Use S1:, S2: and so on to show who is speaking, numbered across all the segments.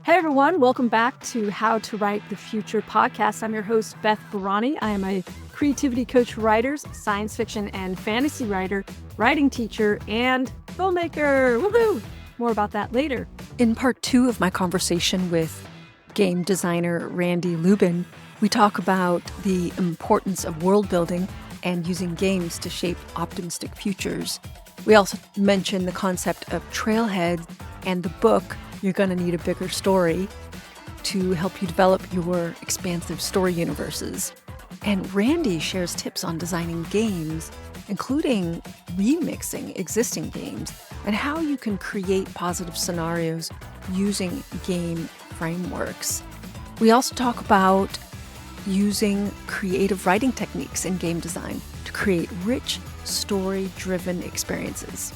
S1: Hey everyone, welcome back to How to Write the Future podcast. I'm your host, Beth Barany. I am a creativity coach for writers, science fiction and fantasy writer, writing teacher, and filmmaker. Woohoo! More about that later. In part 2 of my conversation with game designer Randy Lubin, we talk about the importance of world building and using games to shape optimistic futures. We also mention the concept of trailheads and the book You're Gonna Need a Bigger Story to help you develop your expansive story universes. And Randy shares tips on designing games, including remixing existing games, and how you can create positive scenarios using game frameworks. We also talk about using creative writing techniques in game design to create rich, story-driven experiences.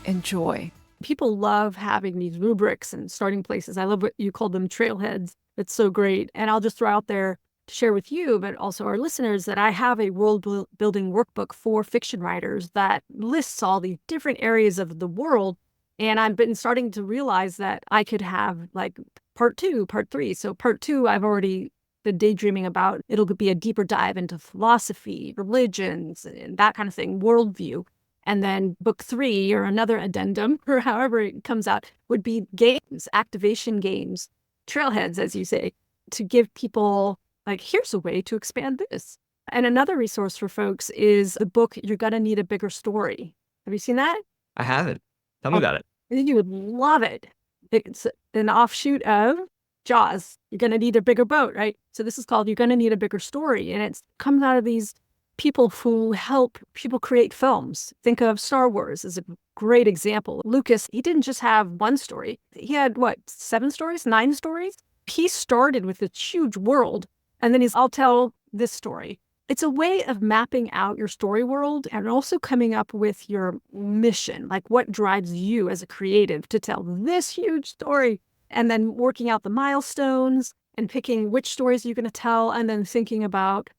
S1: Enjoy. People love having these rubrics and starting places. I love what you call them, trailheads. It's so great. And I'll just throw out there to share with you, but also our listeners, that I have a world building workbook for fiction writers that lists all the different areas of the world. And I've been starting to realize that I could have like part 2, part 3. So part 2, I've already been daydreaming about. It'll be a deeper dive into philosophy, religions, and that kind of thing, worldview. And then book 3, or another addendum, or however it comes out, would be games, activation games, trailheads, as you say, to give people, like, here's a way to expand this. And another resource for folks is the book, You're Gonna Need a Bigger Story. Have you seen that?
S2: I haven't. Tell me about it.
S1: I think you would love it. It's an offshoot of Jaws. You're going to need a bigger boat, right? So this is called You're Gonna Need a Bigger Story. And it comes out of these people who help people create films. Think of Star Wars as a great example. Lucas, he didn't just have one story. He had, 7 stories, 9 stories? He started with this huge world, and then I'll tell this story. It's a way of mapping out your story world and also coming up with your mission, like what drives you as a creative to tell this huge story, and then working out the milestones and picking which stories you're going to tell, and then thinking about,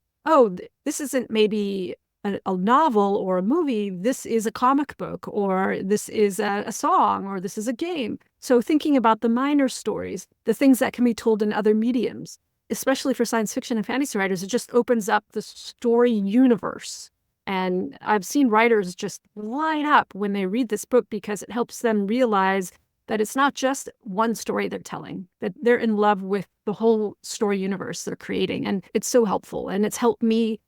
S1: this isn't maybe a novel or a movie. This is a comic book, or this is a song, or this is a game. So thinking about the minor stories, the things that can be told in other mediums, especially for science fiction and fantasy writers, it just opens up the story universe. And I've seen writers just light up when they read this book because it helps them realize that it's not just one story they're telling, that they're in love with the whole story universe they're creating. And it's so helpful. And it's helped me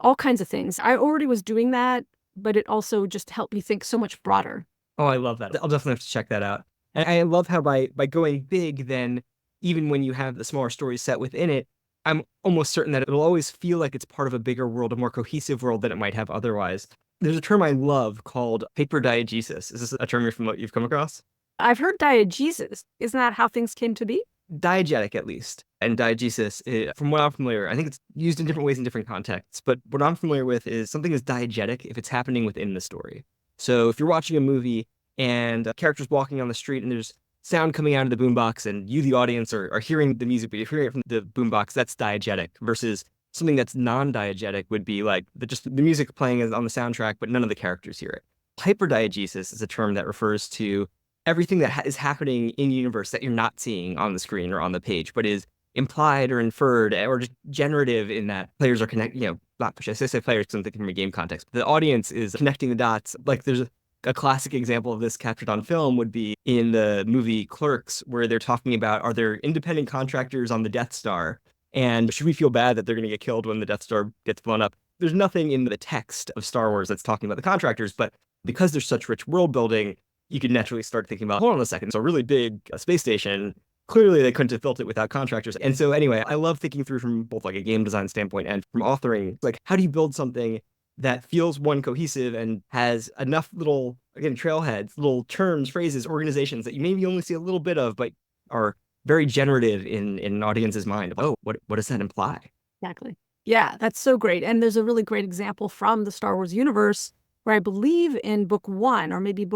S1: all kinds of things. I already was doing that, but it also just helped me think so much broader.
S2: Oh, I love that. I'll definitely have to check that out. And I love how by going big, then even when you have the smaller stories set within it, I'm almost certain that it'll always feel like it's part of a bigger world, a more cohesive world than it might have otherwise. There's a term I love called hyperdiegesis. Is this a term you've come across?
S1: I've heard diegesis. Isn't that how things came to be?
S2: Diegetic, at least. And diegesis, from what I'm familiar, I think it's used in different ways in different contexts, but what I'm familiar with is something is diegetic if it's happening within the story. So if you're watching a movie and a character's walking on the street and there's sound coming out of the boombox and you, the audience, are hearing the music, but you're hearing it from the boombox, that's diegetic, versus something that's non-diegetic would be like the music playing is on the soundtrack, but none of the characters hear it. Hyperdiegesis is a term that refers to everything that is happening in universe that you're not seeing on the screen or on the page, but is implied or inferred or just generative in that players are connecting, not I say players because I'm thinking from a game context, but the audience is connecting the dots. Like there's a classic example of this captured on film would be in the movie Clerks, where they're talking about, are there independent contractors on the Death Star? And should we feel bad that they're going to get killed when the Death Star gets blown up? There's nothing in the text of Star Wars that's talking about the contractors, but because there's such rich world building, you could naturally start thinking about, hold on a second, so a really big space station, clearly they couldn't have built it without contractors. And so anyway, I love thinking through from both like a game design standpoint and from authoring, like how do you build something that feels cohesive and has enough little, again, trailheads, little terms, phrases, organizations that you maybe only see a little bit of, but are very generative in an audience's mind. What does that imply?
S1: Exactly. Yeah, that's so great. And there's a really great example from the Star Wars universe where I believe in book 1, or maybe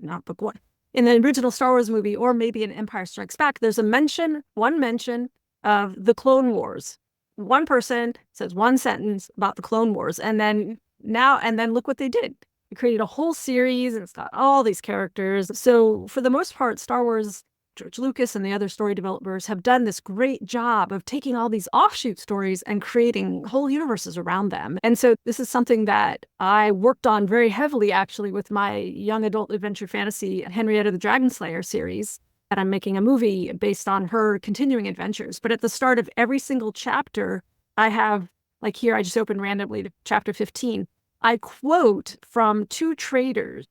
S1: not book 1, in the original Star Wars movie, or maybe in Empire Strikes Back, there's one mention of the Clone Wars. One person says one sentence about the Clone Wars, and then look what they did. They created a whole series, and it's got all these characters. So for the most part, Star Wars George Lucas and the other story developers have done this great job of taking all these offshoot stories and creating whole universes around them. And so this is something that I worked on very heavily, actually, with my young adult adventure fantasy Henrietta the Dragonslayer series. And I'm making a movie based on her continuing adventures. But at the start of every single chapter, I have, like here, I just opened randomly to chapter 15. I quote from two traders,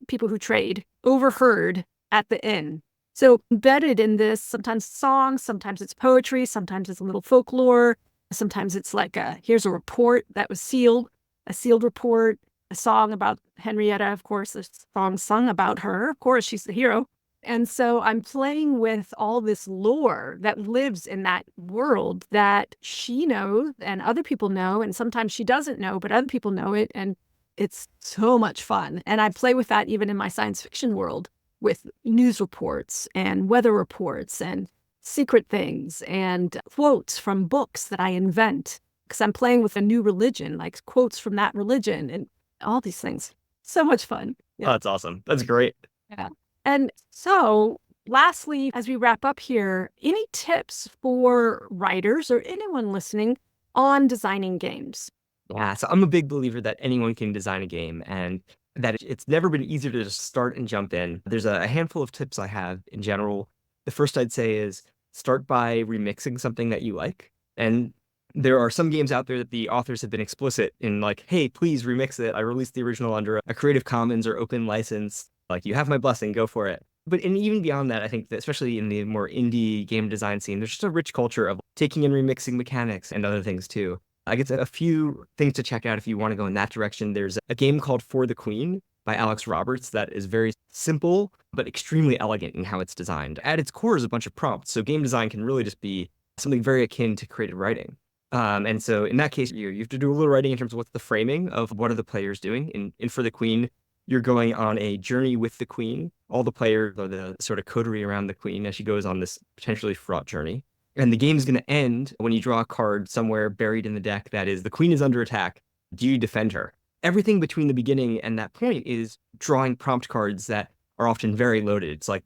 S1: people who trade, overheard at the inn. So embedded in this, sometimes songs, sometimes it's poetry, sometimes it's a little folklore, sometimes it's like here's a report that was sealed, a sealed report, a song about Henrietta, of course, a song sung about her. Of course, she's the hero. And so I'm playing with all this lore that lives in that world that she knows and other people know. And sometimes she doesn't know, but other people know it. And it's so much fun. And I play with that even in my science fiction world with news reports and weather reports and secret things and quotes from books that I invent because I'm playing with a new religion, like quotes from that religion and all these things. So much fun.
S2: Yeah. Oh, that's awesome. That's great.
S1: Yeah. And so lastly, as we wrap up here, any tips for writers or anyone listening on designing games?
S2: Yeah, so I'm a big believer that anyone can design a game and that it's never been easier to just start and jump in. There's a handful of tips I have in general. The first I'd say is start by remixing something that you like. And there are some games out there that the authors have been explicit in like, hey, please remix it. I released the original under a Creative Commons or open license. Like, you have my blessing, go for it. But and even beyond that, I think that especially in the more indie game design scene, there's just a rich culture of taking and remixing mechanics and other things too. I guess a few things to check out if you want to go in that direction. There's a game called For the Queen by Alex Roberts that is very simple, but extremely elegant in how it's designed. At its core is a bunch of prompts. So game design can really just be something very akin to creative writing. And so in that case, you have to do a little writing in terms of what's the framing of what are the players doing. In For the Queen, you're going on a journey with the queen. All the players are the sort of coterie around the queen as she goes on this potentially fraught journey. And the game's going to end when you draw a card somewhere buried in the deck that is, the queen is under attack. Do you defend her? Everything between the beginning and that point is drawing prompt cards that are often very loaded. It's like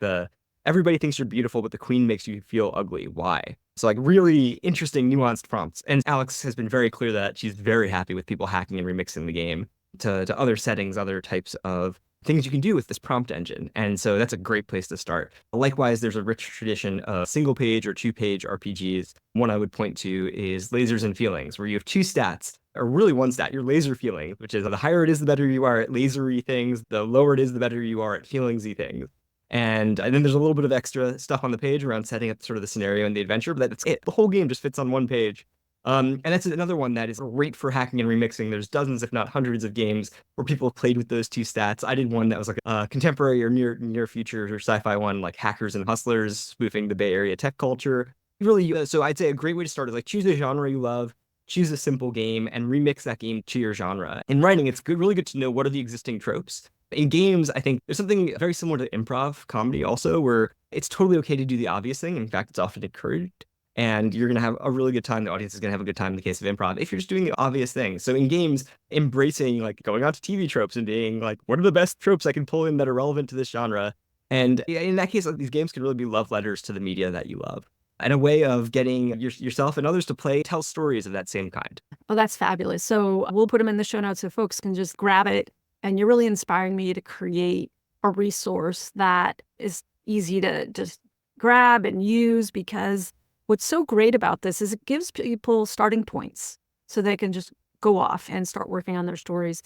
S2: everybody thinks you're beautiful, but the queen makes you feel ugly. Why? So like really interesting, nuanced prompts. And Alex has been very clear that she's very happy with people hacking and remixing the game to other settings, other types of things you can do with this prompt engine. And so that's a great place to start. Likewise, there's a rich tradition of single page or 2-page RPGs. One I would point to is Lasers and Feelings, where you have two stats, or really one stat, your laser feeling, which is the higher it is, the better you are at lasery things. The lower it is, the better you are at feelingsy things. And then there's a little bit of extra stuff on the page around setting up sort of the scenario and the adventure, but that's it. The whole game just fits on one page. And that's another one that is great for hacking and remixing. There's dozens, if not hundreds, of games where people have played with those two stats. I did one that was like a contemporary or near future or sci-fi one, like Hackers and Hustlers, spoofing the Bay Area tech culture. Really, so I'd say a great way to start is like choose a genre you love, choose a simple game, and remix that game to your genre. In writing, it's really good to know what are the existing tropes. In games, I think there's something very similar to improv comedy also, where it's totally okay to do the obvious thing. In fact, it's often encouraged. And you're going to have a really good time. The audience is going to have a good time in the case of improv if you're just doing the obvious things. So in games, embracing like going on to TV tropes and being like, what are the best tropes I can pull in that are relevant to this genre? And in that case, like, these games can really be love letters to the media that you love and a way of getting yourself and others to tell stories of that same kind.
S1: Oh, that's fabulous. So we'll put them in the show notes so folks can just grab it. And you're really inspiring me to create a resource that is easy to just grab and use, because what's so great about this is it gives people starting points so they can just go off and start working on their stories.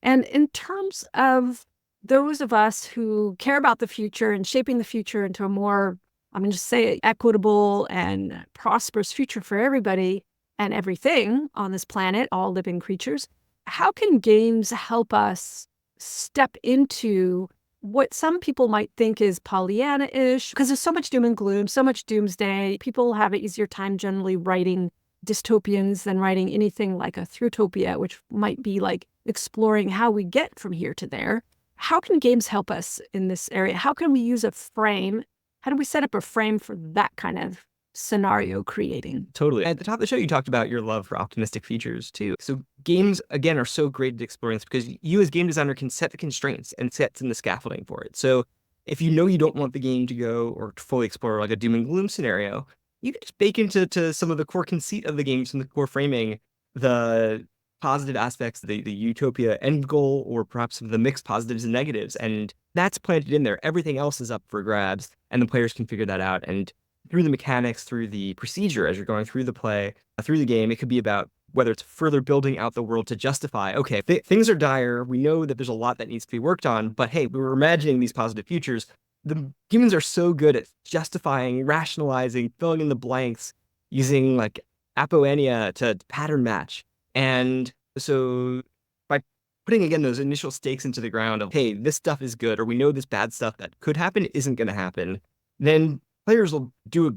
S1: And in terms of those of us who care about the future and shaping the future into a more, I'm going to just say, equitable and prosperous future for everybody and everything on this planet, all living creatures, how can games help us step into what some people might think is Pollyanna-ish? Because there's so much doom and gloom, so much doomsday. People have an easier time generally writing dystopians than writing anything like a Thrutopia, which might be like exploring how we get from here to there. How can games help us in this area? How can we use a frame? How do we set up a frame for that kind of scenario creating?
S2: Totally. At the top of the show, you talked about your love for optimistic features too. So games, again, are so great at exploring this because you as game designer can set the constraints and set some of the scaffolding for it. So If you know you don't want the game to go or to fully explore like a doom and gloom scenario, you can just bake into some of the core conceit of the game, some of the core framing, the positive aspects, the utopia end goal, or perhaps some of the mixed positives and negatives. And that's planted in there. Everything else is up for grabs, and the players can figure that out. And through the mechanics, through the procedure, as you're going through the play, through the game, it could be about whether it's further building out the world to justify, okay, things are dire. We know that there's a lot that needs to be worked on, but hey, we were imagining these positive futures. The humans are so good at justifying, rationalizing, filling in the blanks, using like apoenia to pattern match. And so by putting, again, those initial stakes into the ground of, hey, this stuff is good, or we know this bad stuff that could happen isn't going to happen, then players will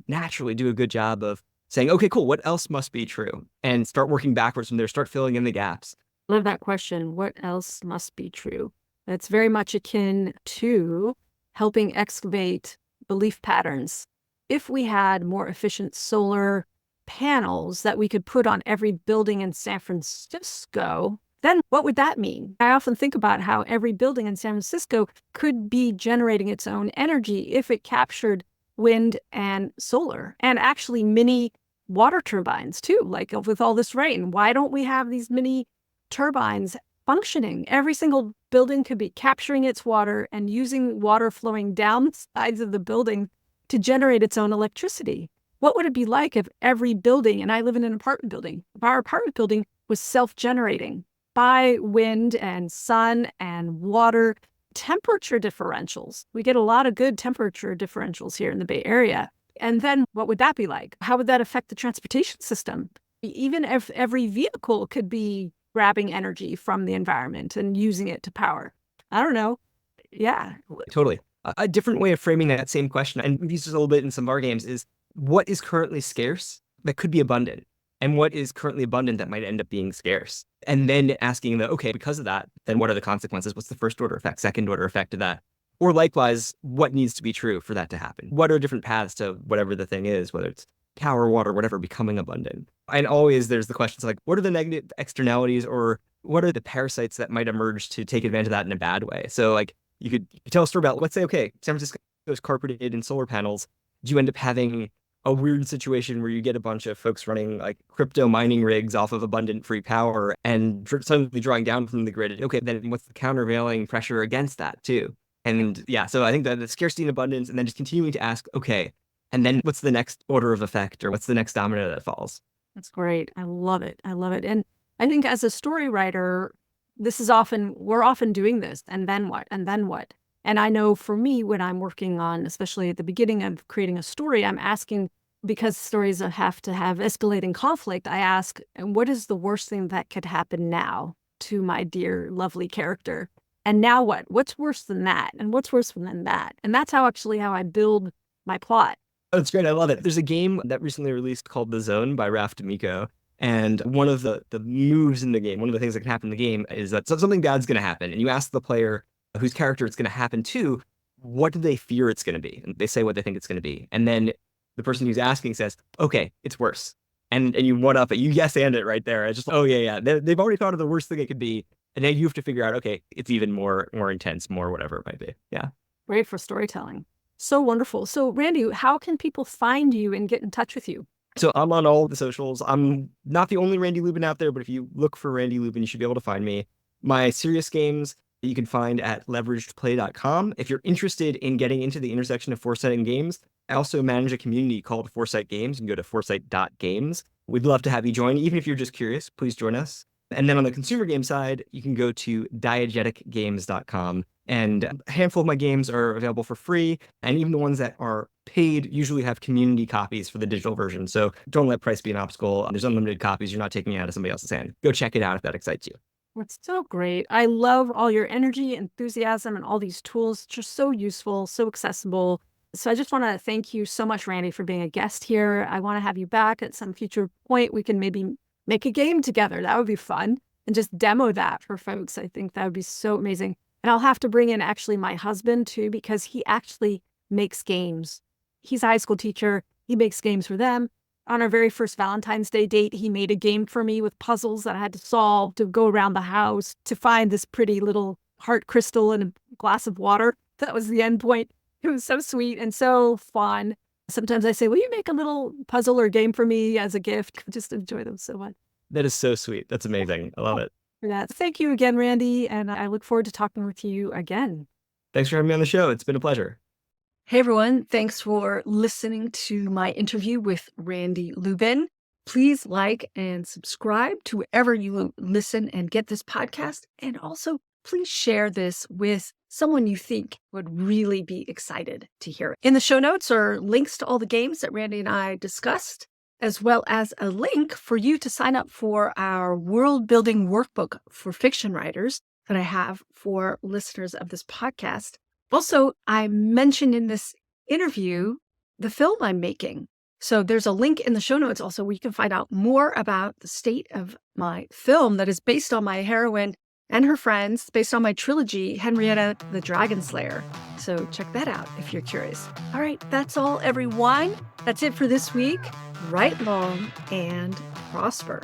S2: naturally do a good job of saying, okay, cool, what else must be true? And start working backwards from there, start filling in the gaps.
S1: Love that question. What else must be true? That's very much akin to helping excavate belief patterns. If we had more efficient solar panels that we could put on every building in San Francisco, then what would that mean? I often think about how every building in San Francisco could be generating its own energy if it captured wind and solar, and actually mini water turbines too, like with all this rain. Why don't we have these mini turbines functioning? Every single building could be capturing its water and using water flowing down the sides of the building to generate its own electricity. What would it be like if every building, and I live in an apartment building, if our apartment building was self-generating by wind and sun and water temperature differentials? We get a lot of good temperature differentials here in the Bay Area. And then what would that be like? How would that affect the transportation system? Even if every vehicle could be grabbing energy from the environment and using it to power. I don't know. Yeah.
S2: Totally. A different way of framing that same question, and we've used this a little bit in some of our games, is what is currently scarce that could be abundant? And what is currently abundant that might end up being scarce? And then asking okay, because of that, then what are the consequences? What's the first order effect, second order effect of that? Or likewise, what needs to be true for that to happen? What are different paths to whatever the thing is, whether it's power, water, whatever, becoming abundant? And always there's the questions like, what are the negative externalities, or what are the parasites that might emerge to take advantage of that in a bad way? So like you could tell a story about, let's say, okay, San Francisco is carpeted in solar panels. Do you end up having a weird situation where you get a bunch of folks running like crypto mining rigs off of abundant free power and suddenly drawing down from the grid? Okay, then what's the countervailing pressure against that too? And yeah, so I think that the scarcity and abundance, and then just continuing to ask, okay, and then what's the next order of effect, or what's the next domino that falls?
S1: That's great. I love it. I love it. And I think as a story writer, we're often doing this. And then what? And then what? And I know for me, when I'm working on, especially at the beginning of creating a story, I'm asking, because stories have to have escalating conflict, I ask, what is the worst thing that could happen now to my dear, lovely character? And now what? What's worse than that? And what's worse than that? And that's how I build my plot.
S2: That's great. I love it. There's a game that recently released called The Zone by Raf D'Amico. And one of the moves in the game, one of the things that can happen in the game is that something bad's going to happen. And you ask the player whose character it's going to happen to, what do they fear it's going to be? And they say what they think it's going to be. And then the person who's asking says, okay, it's worse. And you one up it. You yes and it right there. It's just, oh, yeah. They've already thought of the worst thing it could be. And now you have to figure out, okay, it's even more intense, more whatever it might be. Yeah.
S1: Great for storytelling. So wonderful. So Randy, how can people find you and get in touch with you?
S2: So I'm on all the socials. I'm not the only Randy Lubin out there, but if you look for Randy Lubin, you should be able to find me. My serious games you can find at leveragedplay.com. If you're interested in getting into the intersection of foresight and games, I also manage a community called Foresight Games. You can go to foresight.games. We'd love to have you join. Even if you're just curious, please join us. And then on the consumer game side, you can go to diegeticgames.com. And a handful of my games are available for free. And even the ones that are paid usually have community copies for the digital version. So don't let price be an obstacle. There's unlimited copies. You're not taking it out of somebody else's hand. Go check it out if that excites you.
S1: It's so great. I love all your energy, enthusiasm, and all these tools. It's just so useful, so accessible. So I just want to thank you so much, Randy, for being a guest here. I want to have you back at some future point. We can maybe make a game together. That would be fun. And just demo that for folks. I think that would be so amazing. And I'll have to bring in actually my husband too, because he actually makes games. He's a high school teacher. He makes games for them. On our very first Valentine's Day date, he made a game for me with puzzles that I had to solve to go around the house to find this pretty little heart crystal in a glass of water. That was the end point. It was so sweet and so fun. Sometimes I say, will you make a little puzzle or game for me as a gift? Just enjoy them so much.
S2: That is so sweet. That's amazing. I love it.
S1: For that. Thank you again, Randy. And I look forward to talking with you again.
S2: Thanks for having me on the show. It's been a pleasure.
S1: Hey, everyone. Thanks for listening to my interview with Randy Lubin. Please like and subscribe to wherever you listen and get this podcast. And also, please share this with someone you think would really be excited to hear it. In the show notes are links to all the games that Randy and I discussed, as well as a link for you to sign up for our world building workbook for fiction writers that I have for listeners of this podcast. Also, I mentioned in this interview the film I'm making. So there's a link in the show notes also where you can find out more about the state of my film that is based on my heroine and her friends, based on my trilogy, Henrietta the Dragon Slayer. So check that out if you're curious. All right, that's all, everyone. That's it for this week. Write long and prosper.